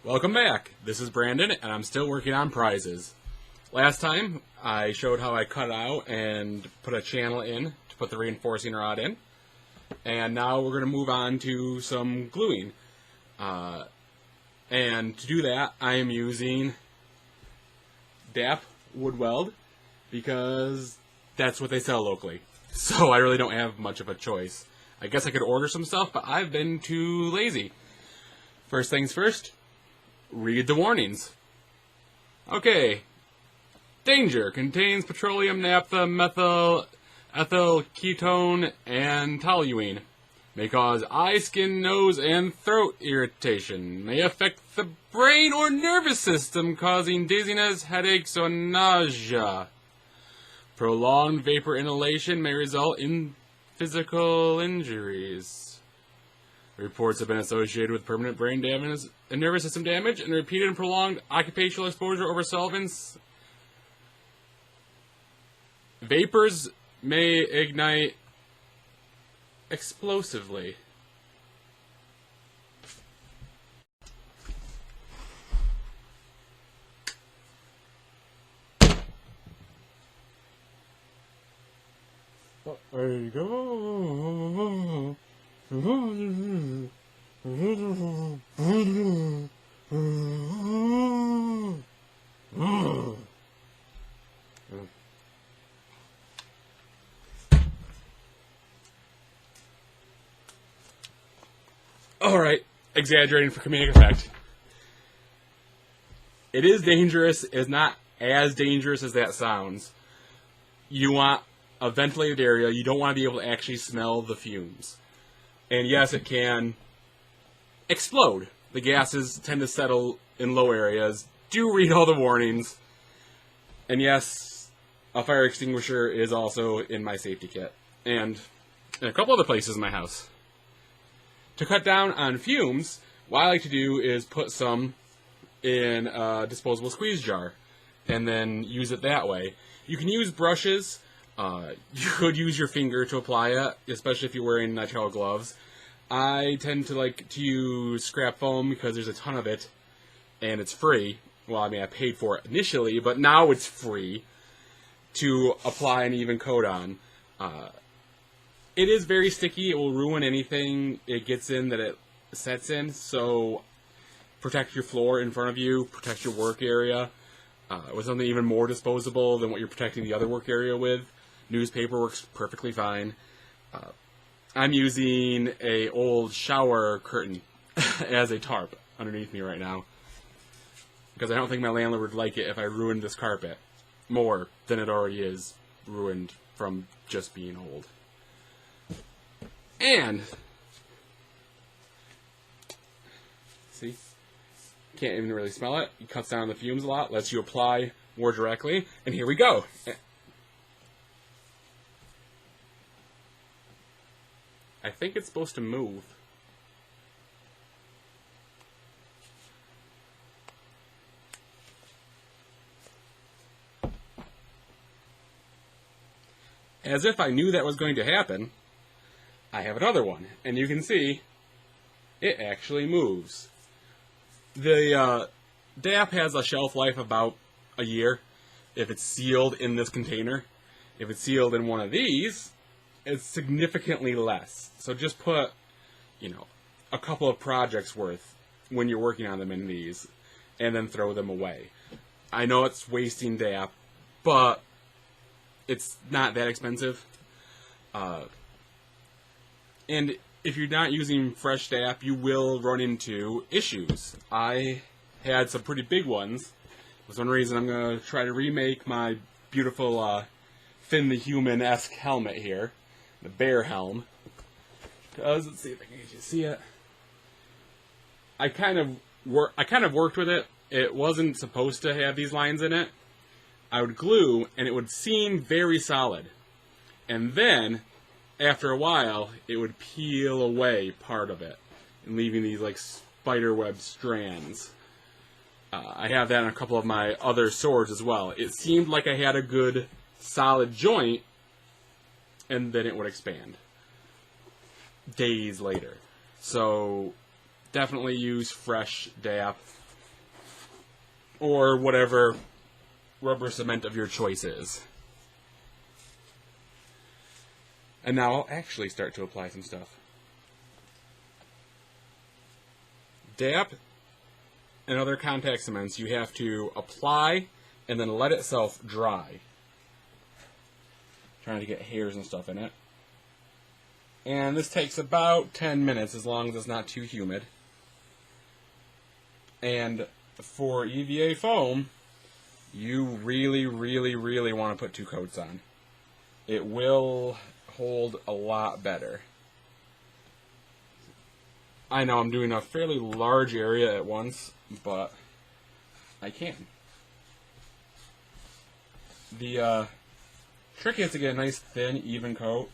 Welcome back. This is Brandon, and I'm still working on prizes. Last time, I showed how I cut out and put a channel in to put the reinforcing rod in. And now we're going to move on to some gluing. And to do that, I am using DAP wood weld because that's what they sell locally. So I really don't have much of a choice. I guess I could order some stuff, but I've been too lazy. First things first, read the warnings. Okay. Danger. Contains petroleum, naphtha, methyl, ethyl ketone, and toluene. May cause eye, skin, nose, and throat irritation. May affect the brain or nervous system, causing dizziness, headaches, or nausea. Prolonged vapor inhalation may result in physical injuries. Reports have been associated with permanent brain damage and nervous system damage, and repeated and prolonged occupational exposure over solvents. Vapors may ignite explosively. There you go. Alright, exaggerating for comedic effect. It is dangerous. It's not as dangerous as that sounds. You want a ventilated area. You don't want to be able to actually smell the fumes. And yes, it can explode. The gases tend to settle in low areas. Do read all the warnings. And yes, a fire extinguisher is also in my safety kit. And in a couple other places in my house. To cut down on fumes, what I like to do is put some in a disposable squeeze jar. And then use it that way. You can use brushes. You could use your finger to apply it, especially if you're wearing nitrile gloves. I tend to like to use scrap foam because there's a ton of it, and it's free. Well, I mean, I paid for it initially, but now it's free to apply an even coat on. It is very sticky. It will ruin anything it gets in that it sets in, so protect your floor in front of you, protect your work area with something even more disposable than what you're protecting the other work area with. Newspaper works perfectly fine. I'm using a old shower curtain as a tarp underneath me right now. Because I don't think my landlord would like it if I ruined this carpet more than it already is ruined from just being old. And, see, can't even really smell it. It cuts down the fumes a lot, lets you apply more directly. And here we go. I think it's supposed to move. As if I knew that was going to happen, I have another one. And you can see, it actually moves. The DAP has a shelf life about a year if it's sealed in this container. If it's sealed in one of these, it's significantly less. So just put, a couple of projects worth when you're working on them in these, and then throw them away. I know it's wasting DAP, but it's not that expensive. And if you're not using fresh DAP, you will run into issues. I had some pretty big ones. That's one reason I'm going to try to remake my beautiful Finn the Human-esque helmet here. The bear helm. Because, let's see if I can get you to see it. I kind of worked with it. It wasn't supposed to have these lines in it. I would glue, and it would seem very solid. And then, after a while, it would peel away part of it, and leaving these like spiderweb strands. I have that in a couple of my other swords as well. It seemed like I had a good, solid joint, and then it would expand days later. So definitely use fresh DAP or whatever rubber cement of your choice is. And now I'll actually start to apply some stuff. DAP and other contact cements you have to apply and then let itself dry. Trying to get hairs and stuff in it. And this takes about 10 minutes as long as it's not too humid. And for EVA foam, you really, really, really want to put 2 coats on. It will hold a lot better. I know I'm doing a fairly large area at once, but I can. The trick is to get a nice, thin, even coat.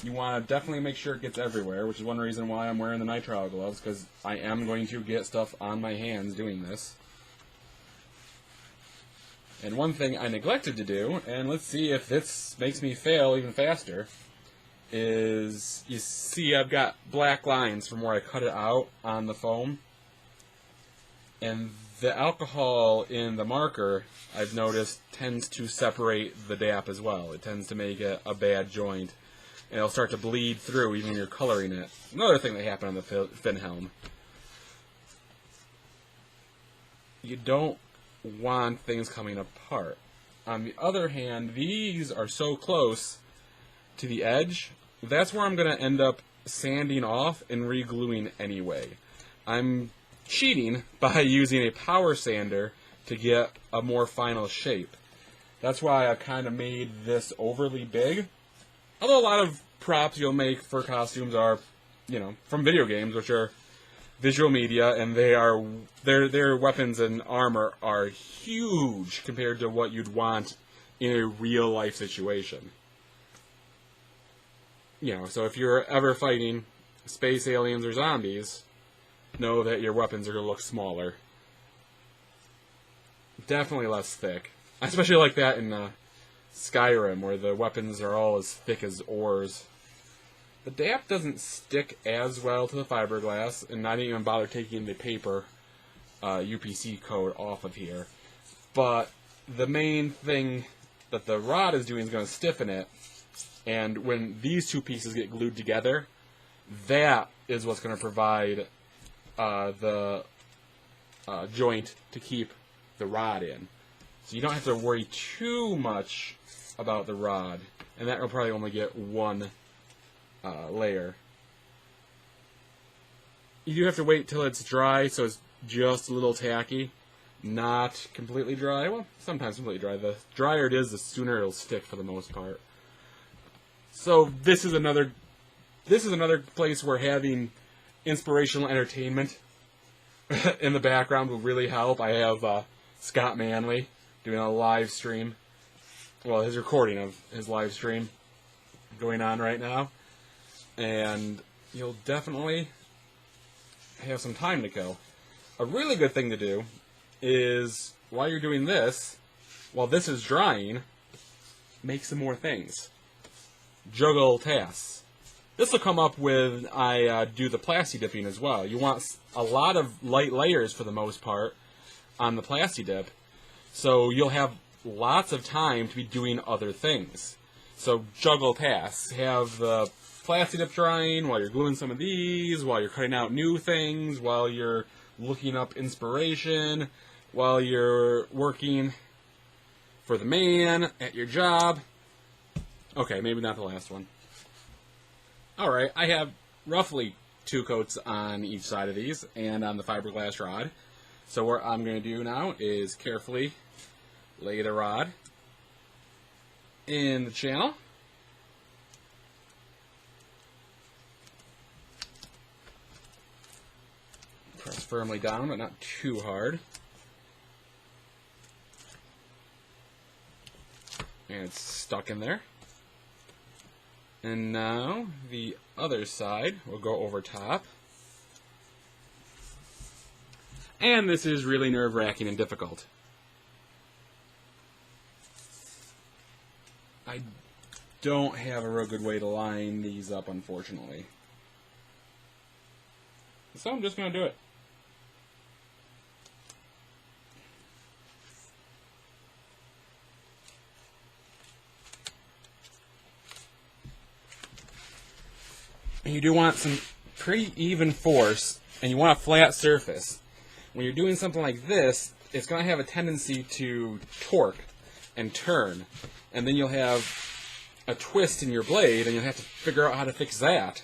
You want to definitely make sure it gets everywhere, which is one reason why I'm wearing the nitrile gloves, because I am going to get stuff on my hands doing this. And one thing I neglected to do, and let's see if this makes me fail even faster, is you see I've got black lines from where I cut it out on the foam. And the alcohol in the marker, I've noticed, tends to separate the DAP as well. It tends to make it a bad joint. And it'll start to bleed through even when you're coloring it. Another thing that happened on the fin helm. You don't want things coming apart. On the other hand, these are so close to the edge, that's where I'm going to end up sanding off and re-gluing anyway. I'm cheating by using a power sander to get a more final shape. That's why I kind of made this overly big. Although a lot of props you'll make for costumes are, you know, from video games, which are visual media, and their weapons and armor are huge compared to what you'd want in a real life situation. You know, so if you're ever fighting space aliens or zombies, know that your weapons are going to look smaller. Definitely less thick. I especially like that in Skyrim, where the weapons are all as thick as oars. The DAP doesn't stick as well to the fiberglass, and I didn't even bother taking the paper UPC coat off of here. But the main thing that the rod is doing is going to stiffen it, and when these two pieces get glued together, that is what's going to provide the joint to keep the rod in. So you don't have to worry too much about the rod, and that will probably only get one layer. You do have to wait till it's dry, so it's just a little tacky, not completely dry. Well, sometimes completely dry. The drier it is, the sooner it'll stick for the most part. So this is another place where having inspirational entertainment in the background will really help. I have Scott Manley doing a live stream. Well, his recording of his live stream going on right now. And you'll definitely have some time to kill. A really good thing to do is, while you're doing this, while this is drying, make some more things. Juggle tasks. This will come up when I do the plasti dipping as well. You want a lot of light layers for the most part on the plasti dip, so you'll have lots of time to be doing other things. So juggle tasks. Have the plasti dip drying while you're gluing some of these, while you're cutting out new things, while you're looking up inspiration, while you're working for the man at your job. Okay, maybe not the last one. Alright, I have roughly 2 coats on each side of these, and on the fiberglass rod. So what I'm going to do now is carefully lay the rod in the channel. Press firmly down, but not too hard. And it's stuck in there. And now the other side will go over top. And this is really nerve-wracking and difficult. I don't have a real good way to line these up, unfortunately. So I'm just going to do it. do want some pretty even force, and you want a flat surface. When you're doing something like this, it's going to have a tendency to torque and turn, and then you'll have a twist in your blade, and you'll have to figure out how to fix that.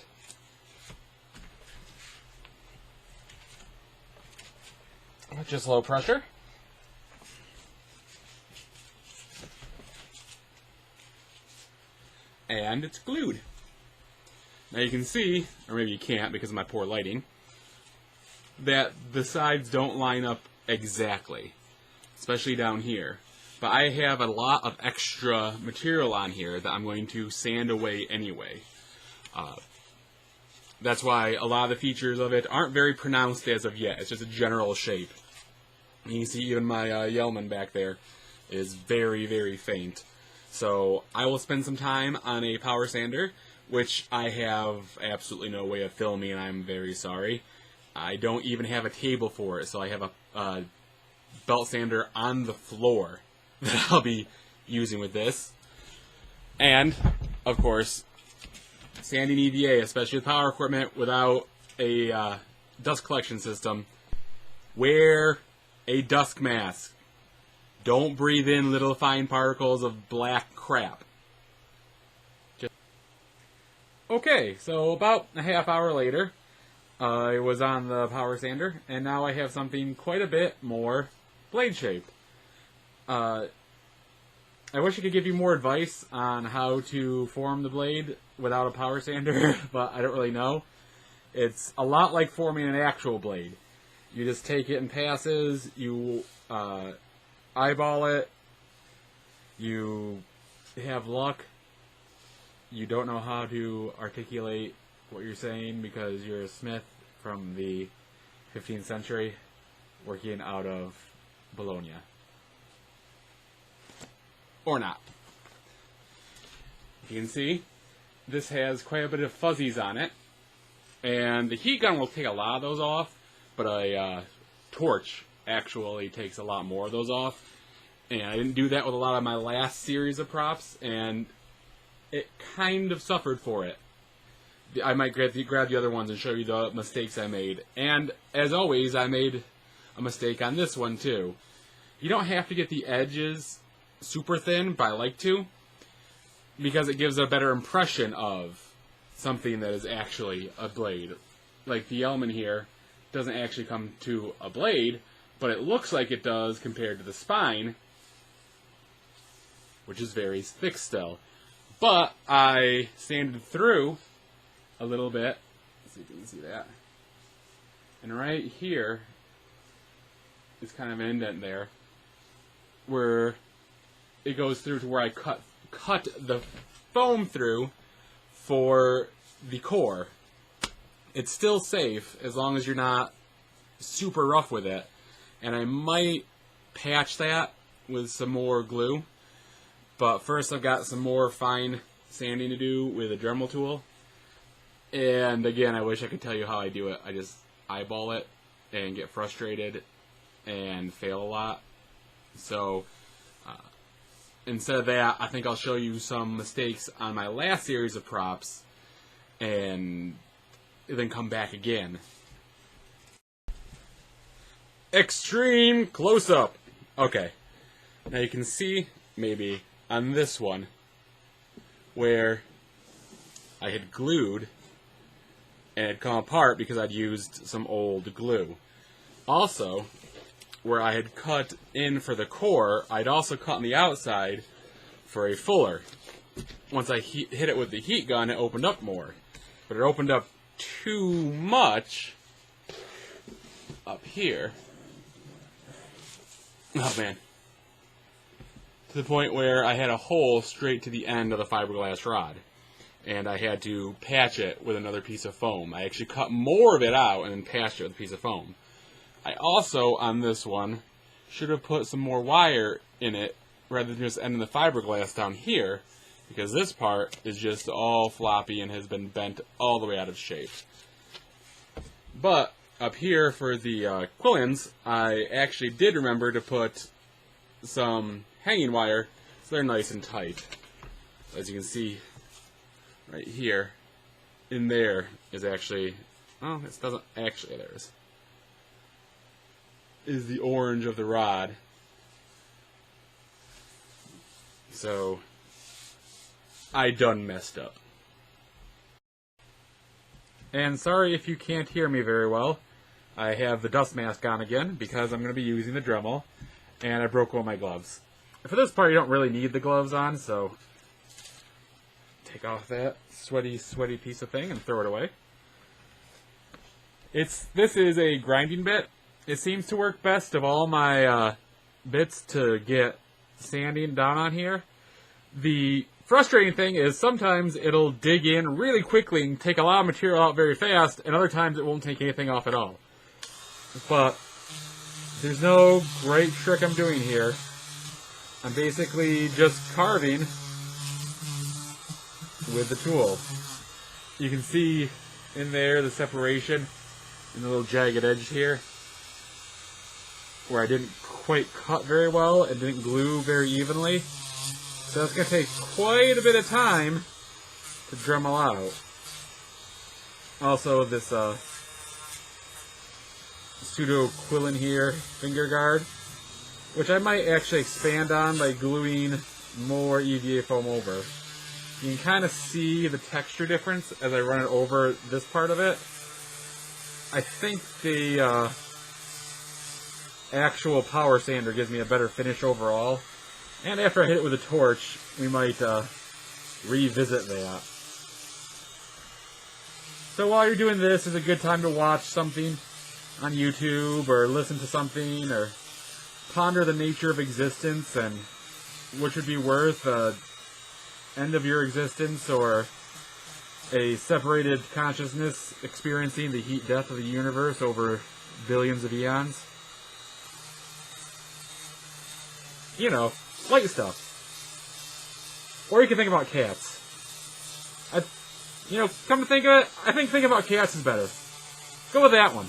Just low pressure. And it's glued. Now you can see, or maybe you can't because of my poor lighting, that the sides don't line up exactly, especially down here. But I have a lot of extra material on here that I'm going to sand away anyway. That's why a lot of the features of it aren't very pronounced as of yet. It's just a general shape. You can see even my Yellman back there is very, very faint. So I will spend some time on a power sander, which I have absolutely no way of filming, and I'm very sorry. I don't even have a table for it, so I have a belt sander on the floor that I'll be using with this. And, of course, sanding EVA, especially with power equipment without a dust collection system, wear a dust mask. Don't breathe in little fine particles of black crap. Okay, so about a half hour later, I was on the power sander, and now I have something quite a bit more blade shaped. I wish I could give you more advice on how to form the blade without a power sander, but I don't really know. It's a lot like forming an actual blade. You just take it in passes, you eyeball it, you have luck, you don't know how to articulate what you're saying because you're a smith from the 15th century working out of Bologna. Or not. You can see this has quite a bit of fuzzies on it, and the heat gun will take a lot of those off, but a torch actually takes a lot more of those off. And I didn't do that with a lot of my last series of props, and it kind of suffered for it. I might grab the other ones and show you the mistakes I made. And, as always, I made a mistake on this one, too. You don't have to get the edges super thin, but I like to, because it gives a better impression of something that is actually a blade. Like the element here doesn't actually come to a blade, but it looks like it does compared to the spine, which is very thick still. But I sanded through a little bit. Let's see if you can see that. And right here is kind of an indent there where it goes through to where I cut the foam through for the core. It's still safe as long as you're not super rough with it. And I might patch that with some more glue. But first I've got some more fine sanding to do with a Dremel tool. And again, I wish I could tell you how I do it. I just eyeball it and get frustrated and fail a lot. So instead of that, I think I'll show you some mistakes on my last series of props and then come back again. Extreme close-up. Okay. Now you can see, maybe, on this one, where I had glued and it had come apart because I'd used some old glue. Also, where I had cut in for the core, I'd also cut on the outside for a fuller. Once I hit it with the heat gun, it opened up more. But it opened up too much up here. Oh man. To the point where I had a hole straight to the end of the fiberglass rod. And I had to patch it with another piece of foam. I actually cut more of it out and then patched it with a piece of foam. I also, on this one, should have put some more wire in it rather than just ending the fiberglass down here, because this part is just all floppy and has been bent all the way out of shape. But up here for the quillins, I actually did remember to put some hanging wire so they're nice and tight. As you can see right here, in there is actually, oh, this doesn't actually, there's, is the orange of the rod. So, I done messed up. And sorry if you can't hear me very well. I have the dust mask on again because I'm going to be using the Dremel, and I broke one of my gloves. For this part, you don't really need the gloves on, so take off that sweaty piece of thing and throw it away. This is a grinding bit. It seems to work best of all my bits to get sanding down on here. The frustrating thing is sometimes it'll dig in really quickly and take a lot of material out very fast, and other times it won't take anything off at all. But there's no great trick I'm doing here. I'm basically just carving with the tool. You can see in there the separation and the little jagged edge here where I didn't quite cut very well and didn't glue very evenly. So it's going to take quite a bit of time to Dremel out. Also, this pseudo quilling here finger guard, which I might actually expand on by gluing more EVA foam over. You can kind of see the texture difference as I run it over this part of it. I think the actual power sander gives me a better finish overall. And after I hit it with a torch, we might revisit that. So while you're doing this, it's a good time to watch something on YouTube, or listen to something, or ponder the nature of existence and what should be worth end of your existence, or a separated consciousness experiencing the heat death of the universe over billions of eons. You know, light stuff. Or you can think about cats. Come to think of it, I think thinking about cats is better. Go with that one.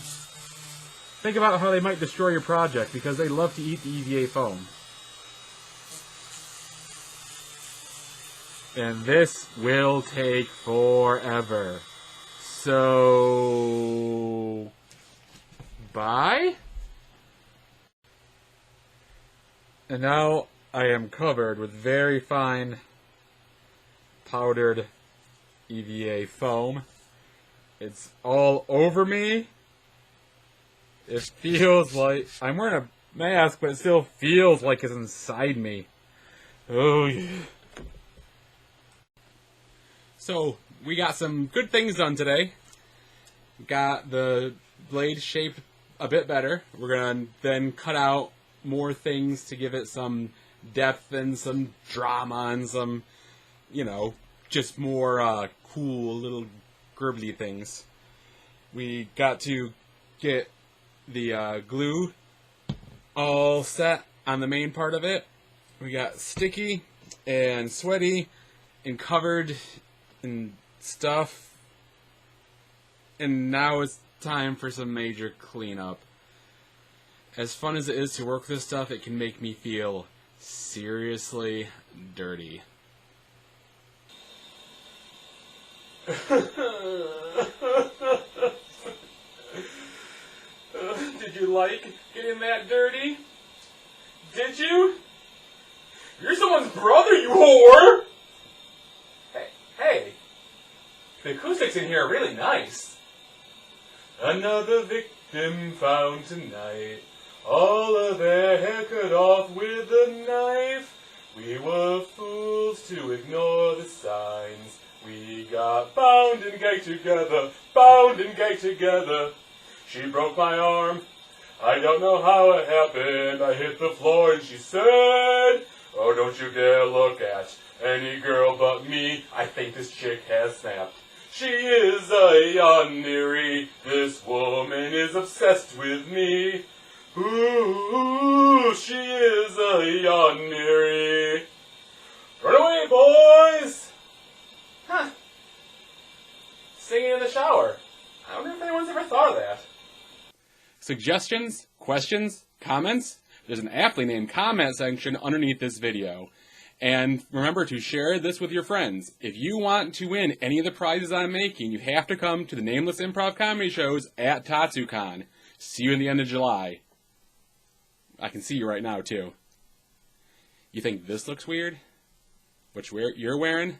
Think about how they might destroy your project because they love to eat the EVA foam. And this will take forever. So, bye? And now I am covered with very fine powdered EVA foam. It's all over me. It feels like I'm wearing a mask, but it still feels like it's inside me. Oh yeah. So, we got some good things done today. Got the blade shaped a bit better. We're going to then cut out more things to give it some depth and some drama and some, just more cool little gribbly things. We got to get the glue all set on the main part of it. We got sticky and sweaty and covered and stuff, and now it's time for some major cleanup. As fun as it is to work with this stuff, it can make me feel seriously dirty. Did you like getting that dirty? Did you? You're someone's brother, you whore! Hey, the acoustics in here are really nice. Another victim found tonight. All of their hair cut off with a knife. We were fools to ignore the signs. We got bound and gagged together, bound and gagged together. She broke my arm. I don't know how it happened. I hit the floor and she said, "Oh, don't you dare look at any girl but me. I think this chick has snapped. She is a yoniri. This woman is obsessed with me. Ooh, she is a yoniri. Run away, boys!" Huh. Singing in the shower. I wonder if anyone's ever thought of that. Suggestions, questions, comments? There's an aptly named comment section underneath this video. And remember to share this with your friends. If you want to win any of the prizes I'm making, you have to come to the Nameless Improv Comedy Shows at TatsuCon. See you in the end of July. I can see you right now, too. You think this looks weird? What you're wearing?